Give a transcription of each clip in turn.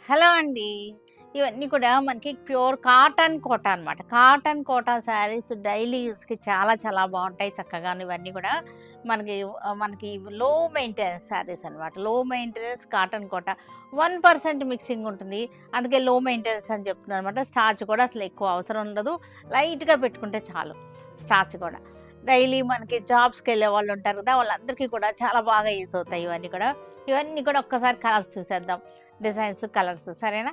Hello అండి. ఇవన్నీ కూడా మనకి ప్యూర్ కాటన్ కోట అనమాట. కాటన్ కోటా శారీస్ డైలీ యూజ్‌కి చాలా చాలా బావుంటాయి చక్కగాను ఇవన్నీ కూడా. మనకి లో మెయింటెనెన్స్ శారీస్ అనమాట. లో మెయింటెనెన్స్ కాటన్ కోట. 1% మిక్సింగ్ ఉంటుంది. అందుకే లో మెయింటెనెన్స్ అని చెప్తున్నాననమాట. స్టార్చ్ కూడా అసలు ఎక్కువ అవసరం ఉండదు. లైట్‌గా పెట్టుకుంటే చాలు స్టార్చ్ కూడా. డైలీ మనకి జాబ్స్‌కెళ్ళే వాళ్ళు ఉంటారు కదా! వాళ్ళందరికీ కూడా చాలా బాగా యూజ్ అవుతాయి ఇవన్నీ కూడా. ఇవన్నీ కూడా ఒక్కసారి కలర్స్ చూసేద్దాం. డిజైన్స్, కలర్స్ సరేనా?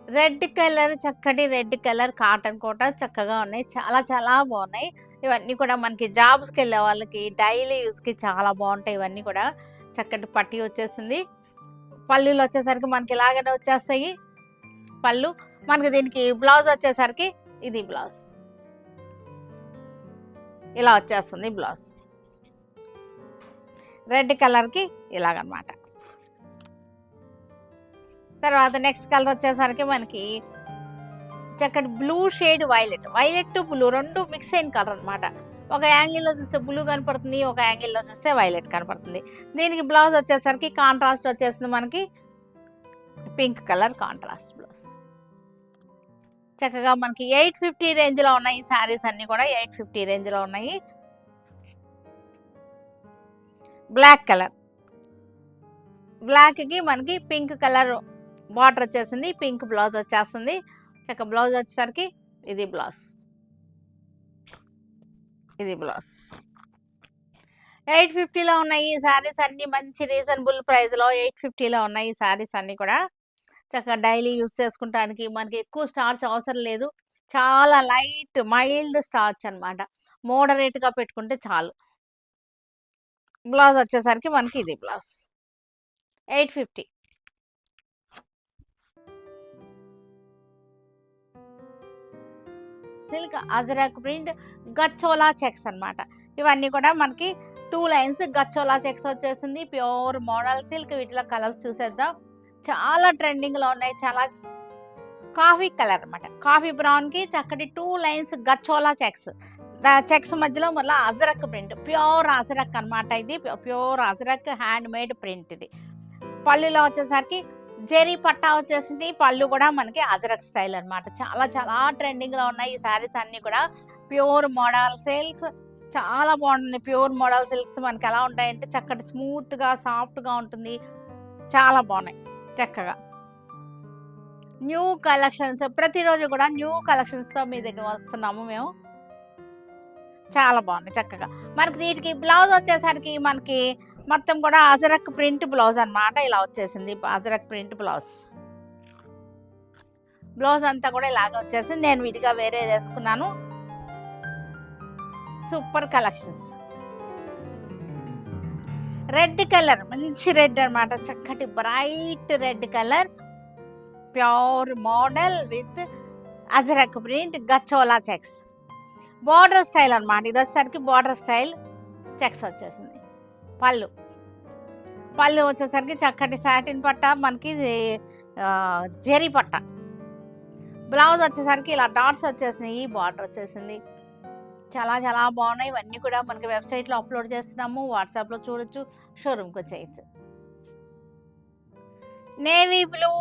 రెడ్ కలర్ చక్కటి రెడ్ కలర్ కాటన్ కోట చక్కగా ఉన్నాయి. చాలా చాలా బావున్నాయి. ఇవన్నీ కూడా మనకి జాబ్స్‌కెళ్ళే వాళ్ళకి డైలీ యూజ్‌కి చాలా బావుంటాయి ఇవన్నీ కూడా. చక్కటి పట్టీ వచ్చేసింది. పల్లీలొచ్చేసరికి మనకి ఇలాగనే వచ్చేస్తాయి పళ్ళు. మనకి దీనికి బ్లౌజ్ వచ్చేసరికి ఇది బ్లౌజ్. ఇలా వచ్చేస్తుంది బ్లౌజ్. రెడ్ కలర్‌కి ఇలాగనమాట. తర్వాత నెక్స్ట్ కలర్ వచ్చేసరికి మనకి చక్కటి blue shade violet. Violet to blue 2 mix అయిన కలర్ అనమాట. ఒక యాంగిల్‌లో చూస్తే బ్లూ కనపడుతుంది. ఒక యాంగిల్‌లో చూస్తే వైలెట్ కనపడుతుంది. దీనికి బ్లౌజ్ వచ్చేసరికి కాంట్రాస్ట్ వచ్చేసింది మనకి పింక్ కలర్ కాంట్రాస్ట్ బ్లౌజ్. చక్కగా మనకి 850 రేంజ్‌లో ఉన్నాయి ఈ శారీస్ అన్నీ కూడా 850 రేంజ్‌లో ఉన్నాయి. Black colour. బ్లాక్‌కి మనకి పింక్ కలర్ బార్డర్ వచ్చేసింది. పింక్ బ్లౌజ్ వచ్చేస్తుంది. బ్లౌజ్ వచ్చేసరికి ఇది బ్లౌజ్. ఇది బ్లౌజ్. 850లో ఉన్నాయి ఈ శారీస్ అన్నీ మంచి రీజనబుల్ ప్రైస్‌లో 850లో ఉన్నాయి ఈ శారీస్ అన్నీ కూడా. చక్కగా డైలీ యూజ్ చేసుకుంటానికి మనకి ఎక్కువ స్టార్చ్ అవసరం లేదు. చాలా లైట్ మైల్డ్ స్టార్చ్ అనమాట. మోడరేట్‌గా పెట్టుకుంటే చాలు. బ్లౌజ్ వచ్చేసరికి మనకి ఇది బ్లౌజ్. 850. సిల్క్ అజరక్ ప్రింట్ గచ్చోలా చెక్స్ అన్నమాట. ఇవన్నీ కూడా మనకి 2 లైన్స్ గచ్చోలా చెక్స్ వచ్చేసింది. ప్యూర్ మోడల్ సిల్క్ వీటిలో కలర్స్ చూసేద్దాం. చాలా ట్రెండింగ్‌లో ఉన్నాయి. చాలా కాఫీ కలర్ అన్నమాట. కాఫీ బ్రౌన్‌కి చక్కటి 2 లైన్స్ గచ్చోలా చెక్స్. చెక్స్ మధ్యలో మళ్ళా అజరక్ ప్రింట్. ప్యూర్ అజరక్ అన్నమాట ఇది. ప్యూర్ అజరక్ హ్యాండ్‌మేడ్ ప్రింట్ ఇది. పళ్ళులో వచ్చేసరికి జెరీ పట్టా వచ్చేసింది. పళ్ళు కూడా మనకి అజరక్ స్టైల్ అన్నమాట. చాలా చాలా ట్రెండింగ్‌లో ఉన్నాయి ఈ శారీస్ అన్నీ కూడా. ప్యూర్ మోడల్ సిల్క్స్ చాలా బాగుంటుంది. ప్యూర్ మోడల్ సిల్క్స్ మనకి ఎలా ఉంటాయంటే చక్కటి స్మూత్‌గా, సాఫ్ట్‌గా ఉంటుంది. చాలా బాగున్నాయి చక్కగా. న్యూ కలెక్షన్స్ ప్రతిరోజు కూడా న్యూ కలెక్షన్స్‌తో మీ దగ్గర వస్తున్నాము మేము. చాలా బాగున్నాయి చక్కగా. మనకి వీటికి బ్లౌజ్ వచ్చేసరికి మనకి మొత్తం కూడా అజరక్ ప్రింట్ బ్లౌజ్ అన్నమాట. ఇలా వచ్చేసింది అజరక్ ప్రింట్ బ్లౌజ్. బ్లౌజ్ అంతా కూడా ఇలాగ వచ్చేసింది. నేను విడిగా వేరే వేసుకున్నాను. Super collections. రెడ్ కలర్ మంచి రెడ్ అన్నమాట. చక్కటి bright red colour. Pure model with Ajrak print గచ్చోలా చెక్స్. బోర్డర్ స్టైల్ అన్నమాట. ఇది వచ్చేసరికి బోర్డర్ స్టైల్ చెక్స్ వచ్చేసింది. పళ్ళు. పళ్ళు వచ్చేసరికి చక్కటి సాటిన్ పట్ట మనకి జెరీ పట్ట. బ్లౌజ్ వచ్చేసరికి ఇలా డాట్స్ వచ్చేసినాయి. బార్డర్ వచ్చేసింది. చాలా చాలా బాగున్నాయి. ఇవన్నీ కూడా మనకి వెబ్సైట్‌లో అప్లోడ్ చేస్తున్నాము. వాట్సాప్‌లో చూడొచ్చు. షోరూమ్‌కి వచ్చేయచ్చు. Navy blue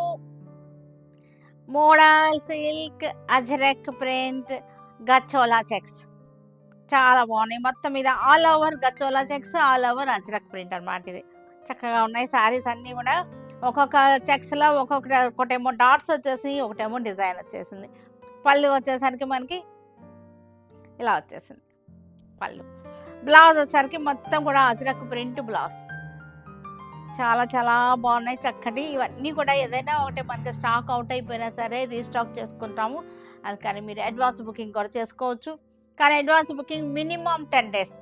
model silk Ajrak print గచ్చోలా చెక్స్. చాలా బాగున్నాయి. మొత్తం మీద ఆల్ ఓవర్ గచ్చోలా checks, all over Ajrak print అన్నమాట ఇది. చక్కగా ఉన్నాయి శారీస్ అన్నీ కూడా. ఒక్కొక్క చెక్స్‌లో ఒకటేమో డాట్స్ వచ్చేసి, ఒకటేమో డిజైన్ వచ్చేసింది. పళ్ళు వచ్చేసరికి మనకి ఇలా వచ్చేసింది పళ్ళు. బ్లౌజ్ వచ్చేసరికి మొత్తం కూడా అజరక్ ప్రింట్ బ్లౌజ్. చాలా చాలా బాగున్నాయి చక్కటి. ఇవన్నీ కూడా ఏదైనా ఒకటి మనకి స్టాక్ అవుట్ అయిపోయినా సరే రీస్టాక్ చేసుకుంటాము. అందుకని మీరు అడ్వాన్స్ బుకింగ్ కూడా చేసుకోవచ్చు. కానీ advance booking minimum 10 days.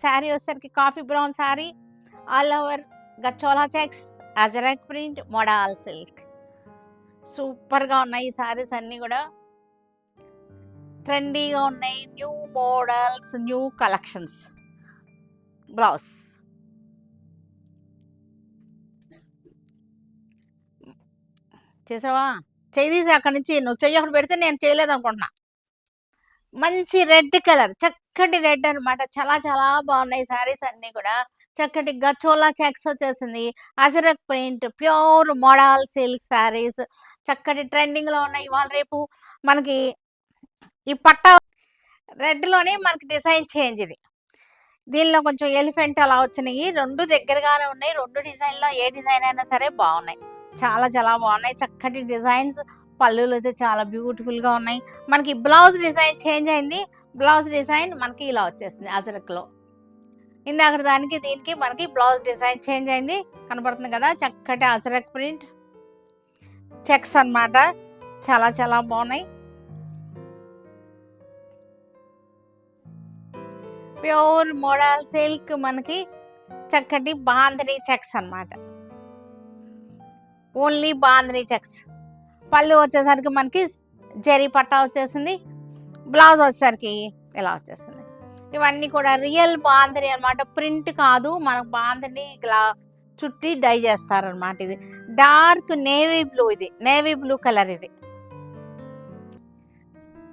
Sari వచ్చేసరికి coffee brown sari, all over గచ్చోలా checks, Ajrak print, model silk. సూపర్‌గా ఉన్నాయి ఈ శారీస్ అన్నీ కూడా. ట్రెండీగా ఉన్నాయి. New models, new collections. Blouse. చేసావా? చెయ్యి తీసి అక్కడి నుంచి నువ్వు చెయ్యి ఒకటి పెడితే నేను చేయలేదనుకుంటున్నా. మంచి రెడ్ కలర్ చక్కటి రెడ్ అనమాట. చాలా చాలా బాగున్నాయి శారీస్ అన్నీ కూడా. చక్కటి గచోలా చెక్స్ వచ్చేసింది. Ajrakh print, pure model silk saris చక్కటి ట్రెండింగ్‌లో ఉన్నాయి. ఇవాళ రేపు మనకి ఈ పట్టా రెడ్‌లోనే మనకి డిజైన్ చేంజ్ ఇది. దీనిలో కొంచెం ఎలిఫెంట్ అలా వచ్చినియి. 2 దగ్గరగానే ఉన్నాయి. 2 డిజైన్‌లో ఏ డిజైన్ అయినా సరే బావున్నాయి. చాలా చాలా బావున్నాయి. చక్కటి డిజైన్స్ పల్లులైతే చాలా బ్యూటిఫుల్‌గా ఉన్నాయి. మనకి బ్లౌజ్ డిజైన్ చేంజ్ అయింది. బ్లౌజ్ డిజైన్ మనకి ఇలా వచ్చేసింది అజరక్‌లో. ఇందాకటి దానికి దీనికి మనకి బ్లౌజ్ డిజైన్ చేంజ్ అయింది. కనపడుతుంది కదా! చక్కటి అజరక్ ప్రింట్ చెక్స్ అన్నమాట. చాలా చాలా బావున్నాయి. ప్యూర్ మోడల్ సిల్క్ మనకి చక్కటి బాందిని చెక్స్ అన్నమాట. Only bandhani checks. పళ్ళు వచ్చేసరికి మనకి జరీ పట్టా వచ్చేసింది. బ్లౌజ్ వచ్చేసరికి ఇలా వచ్చేసింది. ఇవన్నీ కూడా రియల్ బాందిని అన్నమాట. ప్రింట్ కాదు. మనకు బాందిని ఇలా చుట్టి డై చేస్తారన్నమాట. ఇది డార్క్ నేవీ బ్లూ, ఇది నేవీ బ్లూ కలర్ ఇది.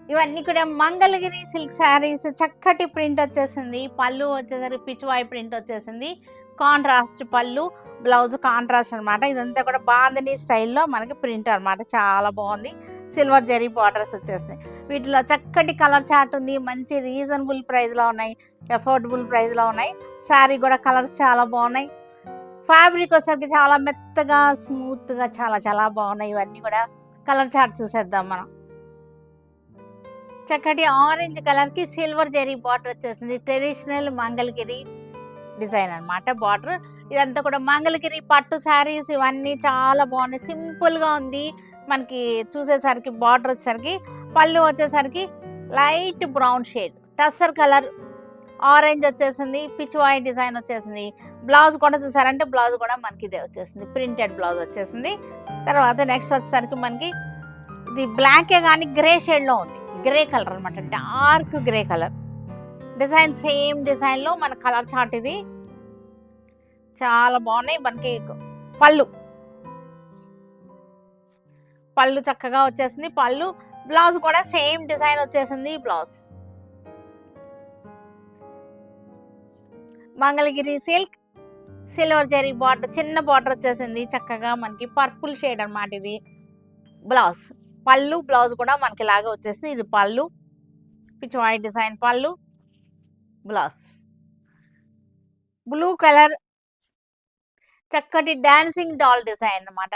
ఇవన్నీ కూడా మంగళగిరి సిల్క్ శారీస్ చక్కటి ప్రింట్ వచ్చేసింది. పళ్ళు వచ్చేసరికి పిచ్వాయి ప్రింట్ వచ్చేసింది. కాంట్రాస్ట్ పళ్ళు, బ్లౌజ్ కాంట్రాస్ట్ అనమాట. ఇదంతా కూడా బాందిని స్టైల్లో మనకి ప్రింట్ అనమాట. చాలా బాగుంది. సిల్వర్ జరీ బార్డర్స్ వచ్చేసినాయి. వీటిలో చక్కటి కలర్ చార్ట్ ఉంది. మంచి రీజనబుల్ ప్రైస్లో ఉన్నాయి. అఫోర్డబుల్ ప్రైస్లో ఉన్నాయి. శారీ కూడా కలర్స్ చాలా బాగున్నాయి. ఫ్యాబ్రిక్ వచ్చేసరికి చాలా మెత్తగా స్మూత్గా చాలా చాలా బాగున్నాయి. ఇవన్నీ కూడా కలర్ చార్ట్ చూసేద్దాం మనం. చక్కటి ఆరెంజ్ కలర్‌కి సిల్వర్ జరీ బార్డర్ వచ్చేసింది. ట్రెడిషనల్ మంగళగిరి డిజైన్ అన్నమాట బార్డర్. ఇదంతా కూడా మంగళగిరి పట్టు శారీస్ ఇవన్నీ చాలా బాగున్నాయి. సింపుల్‌గా ఉంది. మనకి చూసేసరికి బార్డర్ వచ్చేసరికి పళ్ళు వచ్చేసరికి light brown shade, tussar colour, orange వచ్చేసింది. పిచ్వాయి డిజైన్ వచ్చేసింది. బ్లౌజ్ కూడా చూసారంటే బ్లౌజ్ కూడా మనకి ఇదే వచ్చేసింది. ప్రింటెడ్ బ్లౌజ్ వచ్చేసింది. తర్వాత నెక్స్ట్ వచ్చేసరికి మనకి ఇది బ్లాకే కానీ గ్రే షేడ్‌లో ఉంది. గ్రే కలర్ అనమాట. Dark grey colour design. Same డిజైన్‌లో మన కలర్ చార్ట్ ఇది. చాలా బాగున్నాయి. మనకి పళ్ళు పళ్ళు చక్కగా వచ్చేసింది. పళ్ళు బ్లౌజ్ కూడా సేమ్ డిజైన్ వచ్చేసింది. Blouse Mangalagiri silk silver zari border, చిన్న బార్డర్ వచ్చేసింది. చక్కగా మనకి పర్పుల్ షేడ్ అనమాట ఇది. బ్లౌజ్ పళ్ళు బ్లౌజ్ కూడా మనకి ఇలాగే వచ్చేసింది. ఇది పళ్ళు, పిచ్వాయి డిజైన్ పళ్ళు, బ్లౌజ్ బ్లూ కలర్ చక్కటి డాన్సింగ్ డాల్ డిజైన్ అనమాట.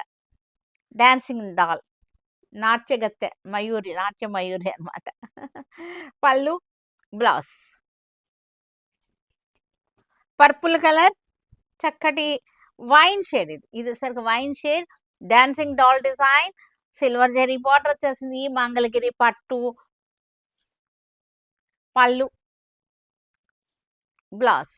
డాన్సింగ్ డాల్, నాట్యగత్తె మయూరి, నాట్య మయూరి అనమాట. పళ్ళు బ్లౌజ్ పర్పుల్ కలర్ చక్కటి వైన్ షేడ్, ఇది సరికి wine shade, dancing doll design, silver zari border వచ్చేసింది. మంగళగిరి పట్టు, పళ్ళు బ్లౌజ్